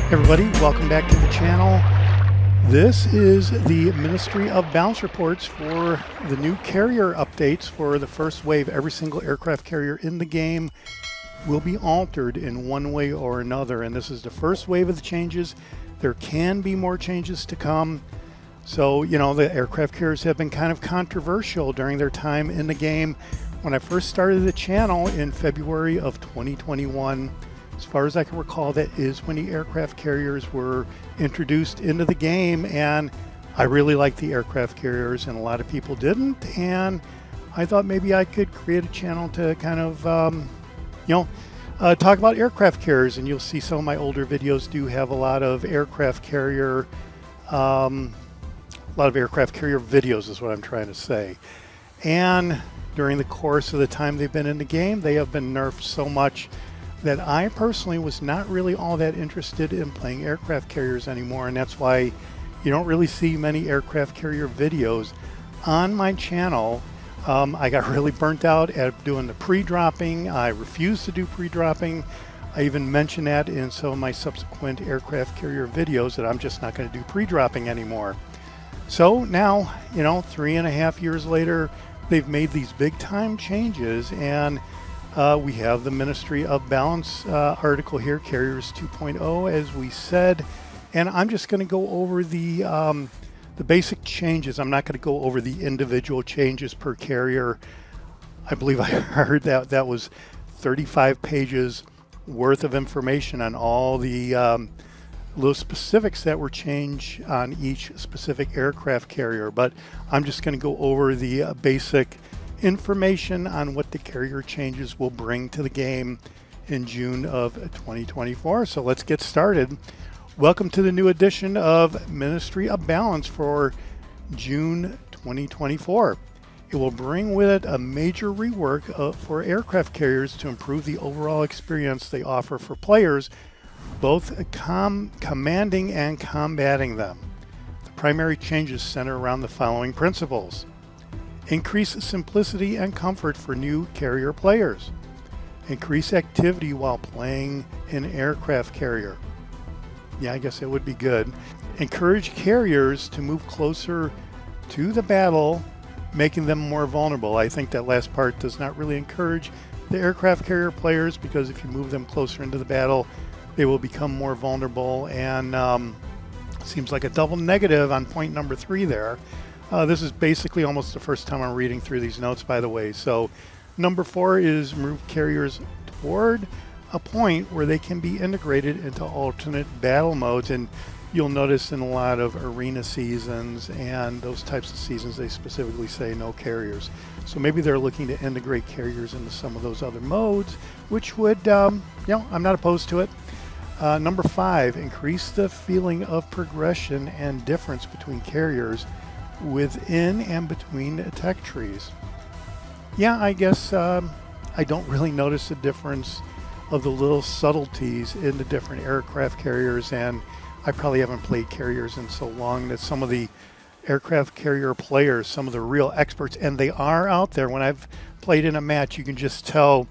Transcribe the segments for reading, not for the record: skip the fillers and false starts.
Hey everybody, welcome back to the channel. This is the Ministry of Balance reports for the new carrier updates for the first wave. Every single aircraft carrier in the game will be altered in one way or another, and this is the first wave of the changes. There can be more changes to come. So, you know, the aircraft carriers have been kind of controversial during their time in the game. When I first started the channel in February of 2021, as far as I can recall, that is when the aircraft carriers were introduced into the game, and I really liked the aircraft carriers and a lot of people didn't, and I thought maybe I could create a channel to kind of talk about aircraft carriers. And you'll see some of my older videos do have a lot of aircraft carrier videos is what I'm trying to say. And during the course of the time they've been in the game, they have been nerfed so much that I personally was not really all that interested in playing aircraft carriers anymore, and that's why you don't really see many aircraft carrier videos on my channel. I got really burnt out at doing the pre-dropping. I refused to do pre-dropping. I even mentioned that in some of my subsequent aircraft carrier videos that I'm just not going to do pre-dropping anymore. So now, you know, 3.5 years later, they've made these big time changes, and we have the Ministry of Balance article here, Carriers 2.0, as we said, and I'm just going to go over the basic changes. I'm not going to go over the individual changes per carrier. I believe I heard that that was 35 pages worth of information on all the little specifics that were changed on each specific aircraft carrier, but I'm just going to go over the basic information on what the carrier changes will bring to the game in June of 2024. So let's get started. Welcome to the new edition of Ministry of Balance for June 2024. It will bring with it a major rework for aircraft carriers to improve the overall experience they offer for players, both commanding and combating them. The primary changes center around the following principles: increase simplicity and comfort for new carrier players. Increase activity while playing an aircraft carrier. Yeah, I guess it would be good. Encourage carriers to move closer to the battle, making them more vulnerable. I think that last part does not really encourage the aircraft carrier players, because if you move them closer into the battle, they will become more vulnerable, and seems like a double negative on point number 3 there. This is basically almost the first time I'm reading through these notes, by the way. So number 4 is move carriers toward a point where they can be integrated into alternate battle modes. And you'll notice in a lot of arena seasons and those types of seasons, they specifically say no carriers. So maybe they're looking to integrate carriers into some of those other modes, which would, I'm not opposed to it. Number 5, increase the feeling of progression and difference between carriers within and between tech trees. Yeah, I guess I don't really notice the difference of the little subtleties in the different aircraft carriers, and I probably haven't played carriers in so long that some of the aircraft carrier players, some of the real experts, and they are out there. When I've played in a match, you can just tell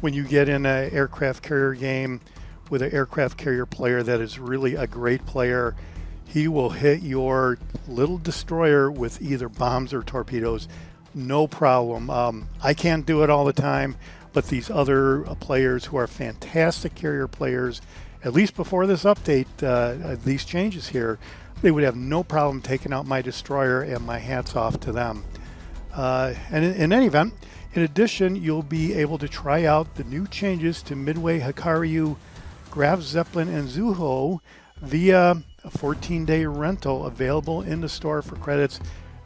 when you get in an aircraft carrier game with an aircraft carrier player that is really a great player. He will hit your little destroyer with either bombs or torpedoes, no problem. I can't do it all the time, but these other players who are fantastic carrier players, at least before this update, these changes here, they would have no problem taking out my destroyer, and my hat's off to them. And in any event, in addition, you'll be able to try out the new changes to Midway, Hikaru, Graf Zeppelin, and Zuho via a 14-day rental available in the store for credits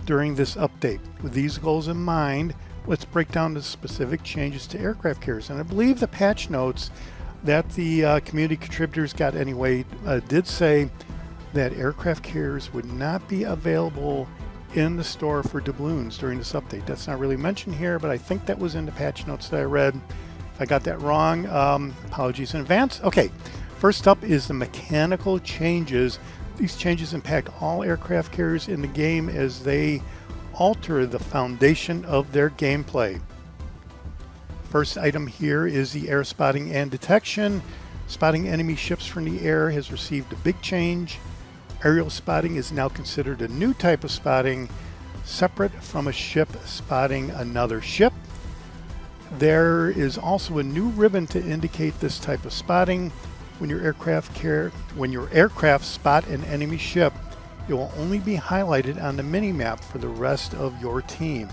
during this update. With these goals in mind, let's break down the specific changes to aircraft carriers. And I believe the patch notes that the community contributors got anyway did say that aircraft carriers would not be available in the store for doubloons during this update. That's not really mentioned here, but I think that was in the patch notes that I read. If I got that wrong, apologies in advance. Okay, first up is the mechanical changes. These changes impact all aircraft carriers in the game as they alter the foundation of their gameplay. First item here is the air spotting and detection. Spotting enemy ships from the air has received a big change. Aerial spotting is now considered a new type of spotting, separate from a ship spotting another ship. There is also a new ribbon to indicate this type of spotting. When your aircraft spot an enemy ship, it will only be highlighted on the mini-map for the rest of your team.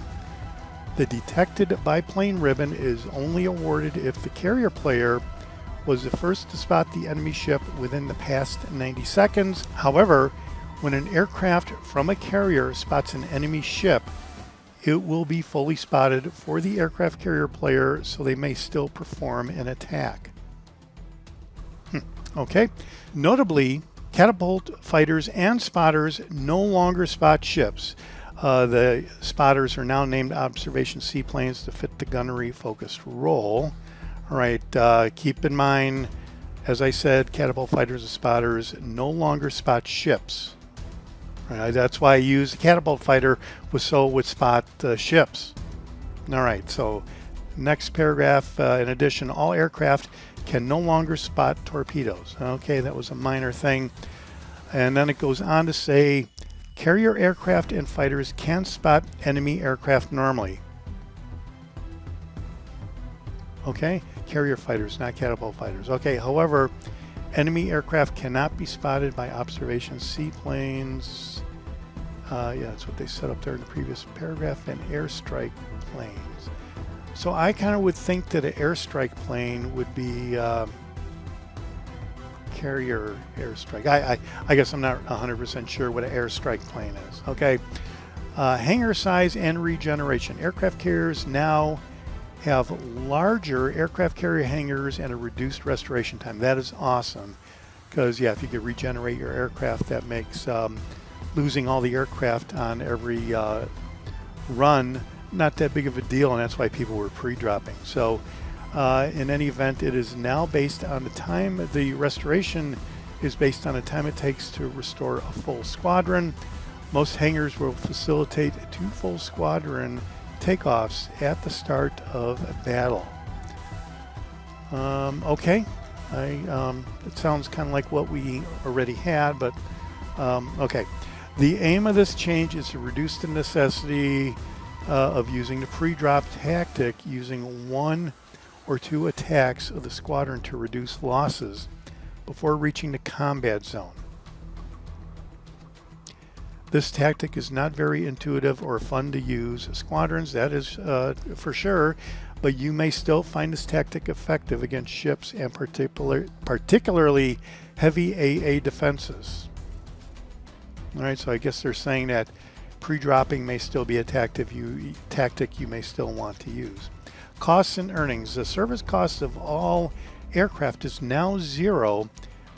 The detected by plane ribbon is only awarded if the carrier player was the first to spot the enemy ship within the past 90 seconds. However, when an aircraft from a carrier spots an enemy ship, it will be fully spotted for the aircraft carrier player, so they may still perform an attack. Okay. Notably, catapult fighters and spotters no longer spot ships. The spotters are now named observation seaplanes to fit the gunnery focused role. All right, keep in mind, as I said, catapult fighters and spotters no longer spot ships. Right, that's why I used the catapult fighter so it would spot ships. All right, so next paragraph, in addition, all aircraft can no longer spot torpedoes. Okay, that was a minor thing. And then it goes on to say, carrier aircraft and fighters can spot enemy aircraft normally. Okay, carrier fighters, not catapult fighters. Okay, however, enemy aircraft cannot be spotted by observation seaplanes. Yeah, that's what they set up there in the previous paragraph, and airstrike planes. So I kind of would think that an airstrike plane would be carrier airstrike. I guess I'm not 100% sure what an airstrike plane is. Okay, hangar size and regeneration. Aircraft carriers now have larger aircraft carrier hangars and a reduced restoration time. That is awesome, because yeah, if you could regenerate your aircraft, that makes losing all the aircraft on every run not that big of a deal, and that's why people were pre-dropping. So in any event, it is now based on the time. The restoration is based on the time it takes to restore a full squadron. Most hangars will facilitate 2 full squadron takeoffs at the start of a battle. Okay, it sounds kind of like what we already had, but okay. The aim of this change is to reduce the necessity of using the pre-drop tactic, using 1 or 2 attacks of the squadron to reduce losses before reaching the combat zone. This tactic is not very intuitive or fun to use. Squadrons, that is for sure, but you may still find this tactic effective against ships and particularly heavy AA defenses. All right, so I guess they're saying that pre-dropping may still be a tactic you may still want to use. Costs and earnings. The service cost of all aircraft is now 0,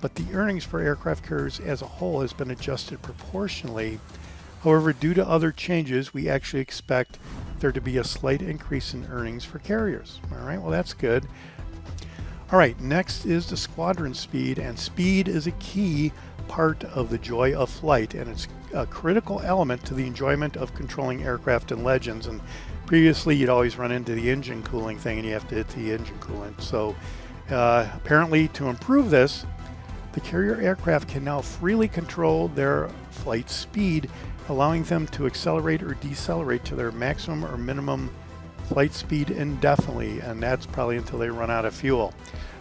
but the earnings for aircraft carriers as a whole has been adjusted proportionally. However, due to other changes, we actually expect there to be a slight increase in earnings for carriers. All right, well, that's good. All right, next is the squadron speed, and speed is a key part of the joy of flight, and it's a critical element to the enjoyment of controlling aircraft in Legends. And previously, you'd always run into the engine cooling thing, and you have to hit the engine coolant. So apparently, to improve this, the carrier aircraft can now freely control their flight speed, allowing them to accelerate or decelerate to their maximum or minimum flight speed indefinitely, and that's probably until they run out of fuel.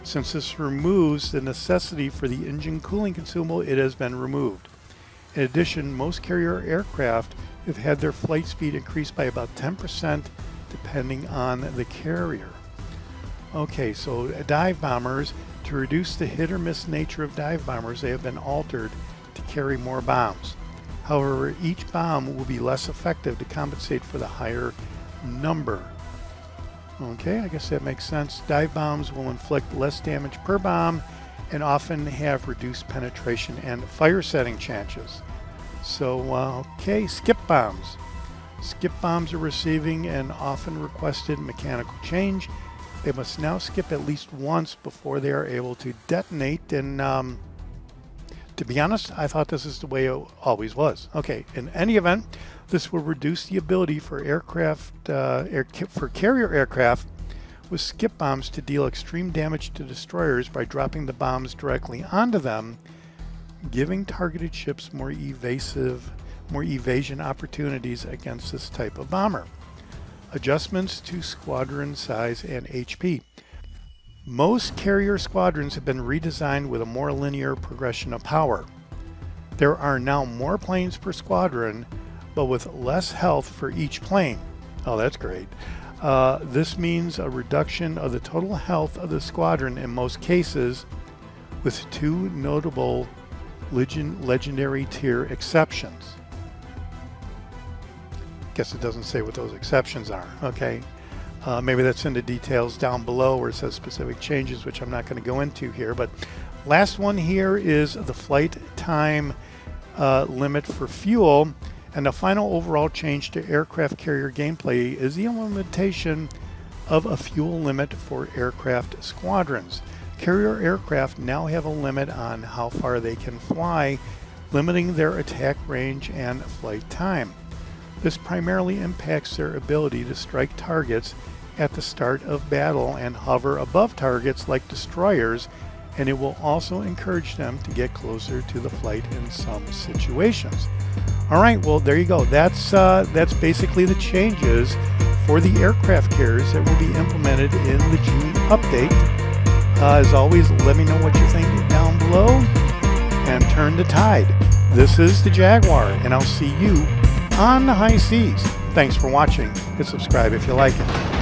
Since this removes the necessity for the engine cooling consumable, it has been removed. In addition, most carrier aircraft have had their flight speed increased by about 10% depending on the carrier. Okay, so dive bombers, to reduce the hit or miss nature of dive bombers, they have been altered to carry more bombs. However, each bomb will be less effective to compensate for the higher number. Okay, I guess that makes sense. Dive bombs will inflict less damage per bomb and often have reduced penetration and fire setting chances. So, okay, skip bombs. Skip bombs are receiving an often requested mechanical change. They must now skip at least once before they are able to detonate, and to be honest, I thought this is the way it always was. Okay, in any event, this will reduce the ability for aircraft, for carrier aircraft with skip bombs to deal extreme damage to destroyers by dropping the bombs directly onto them, giving targeted ships more evasion opportunities against this type of bomber. Adjustments to squadron size and HP. Most carrier squadrons have been redesigned with a more linear progression of power. There are now more planes per squadron, but with less health for each plane. Oh, that's great. This means a reduction of the total health of the squadron in most cases, with two notable legendary tier exceptions. Guess it doesn't say what those exceptions are. Okay, maybe that's in the details down below where it says specific changes, which I'm not going to go into here. But last one here is the flight time limit for fuel, and the final overall change to aircraft carrier gameplay is the implementation of a fuel limit for aircraft squadrons. Carrier aircraft now have a limit on how far they can fly, limiting their attack range and flight time. This primarily impacts their ability to strike targets at the start of battle and hover above targets like destroyers, and it will also encourage them to get closer to the flight in some situations. All right, well, there you go. That's basically the changes for the aircraft carriers that will be implemented in the June update. As always, let me know what you think down below, and turn the tide. This is the Jaguar, and I'll see you on the high seas. Thanks for watching. Hit subscribe if you like it.